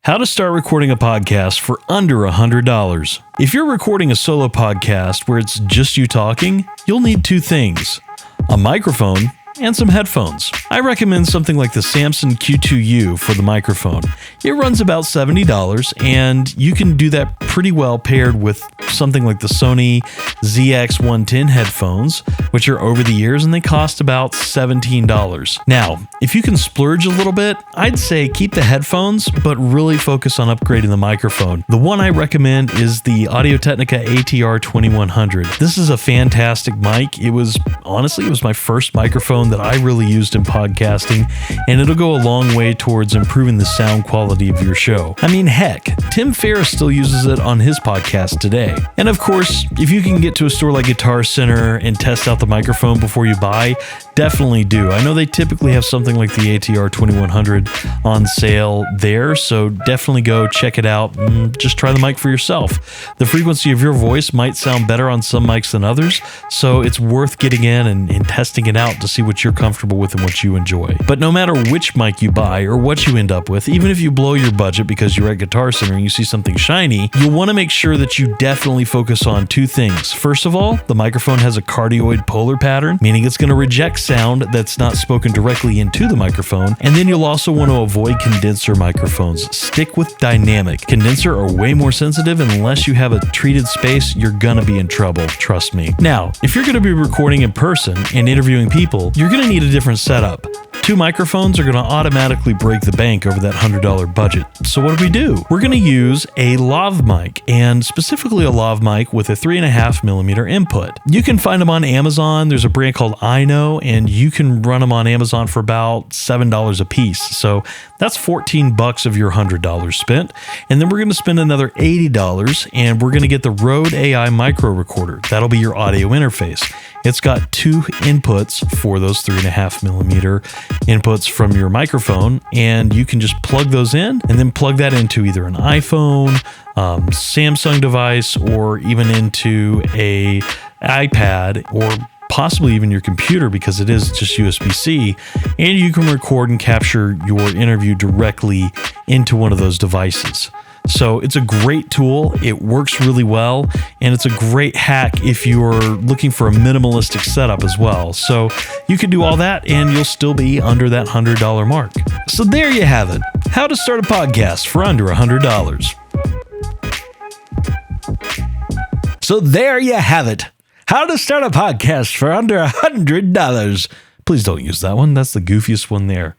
How to start recording a podcast for under $100. If you're recording a solo podcast where it's just you talking, you'll need two things: a microphone and some headphones. I recommend something like the Samson Q2U for the microphone. It runs about $70, and you can do that pretty well paired with something like the Sony ZX110 headphones, which are over the years, and they cost about $17. Now, if you can splurge a little bit, I'd say keep the headphones, but really focus on upgrading the microphone. The one I recommend is the Audio-Technica ATR2100. This is a fantastic mic. It was my first microphone that I really used in podcasting, and it'll go a long way towards improving the sound quality of your show. I mean, heck, Tim Ferriss still uses it on his podcast today. And of course, if you can get to a store like Guitar Center and test out the microphone before you buy, definitely do. I know they typically have something like the ATR2100 on sale there, so definitely go check it out and just try the mic for yourself. The frequency of your voice might sound better on some mics than others, so it's worth getting in and testing it out to see what you're comfortable with and what you enjoy. But no matter which mic you buy or what you end up with, even if you blow your budget because you're at Guitar Center and you see something shiny, you'll want to make sure that you definitely focus on two things. First of all, the microphone has a cardioid polar pattern, meaning it's going to reject sound that's not spoken directly into the microphone. And then you'll also want to avoid condenser microphones. Stick with dynamic. Condenser are way more sensitive, and unless you have a treated space, you're gonna be in trouble, trust me. Now, if you're gonna be recording in person and interviewing people, you're gonna need a different setup. Two microphones are going to automatically break the bank over that $100 budget. So what do? We're going to use a Lav Mic, and specifically a Lav Mic with a 3.5mm input. You can find them on Amazon. There's a brand called AIKNOW, and you can run them on Amazon for about $7 a piece. So that's $14 of your $100 spent. And then we're going to spend another $80, and we're going to get the Rode AI micro recorder. That'll be your audio interface. It's got two inputs for those 3.5mm inputs from your microphone, and you can just plug those in and then plug that into either an iPhone, Samsung device, or even into a iPad, or possibly even your computer, because it is just USB-C, and you can record and capture your interview directly into one of those devices. So it's a great tool, it works really well, and it's a great hack if you're looking for a minimalistic setup as well. So you can do all that and you'll still be under that $100 mark. So there you have it. How to start a podcast for under $100. So there you have it. How to start a podcast for under $100. Please don't use that one. That's the goofiest one there.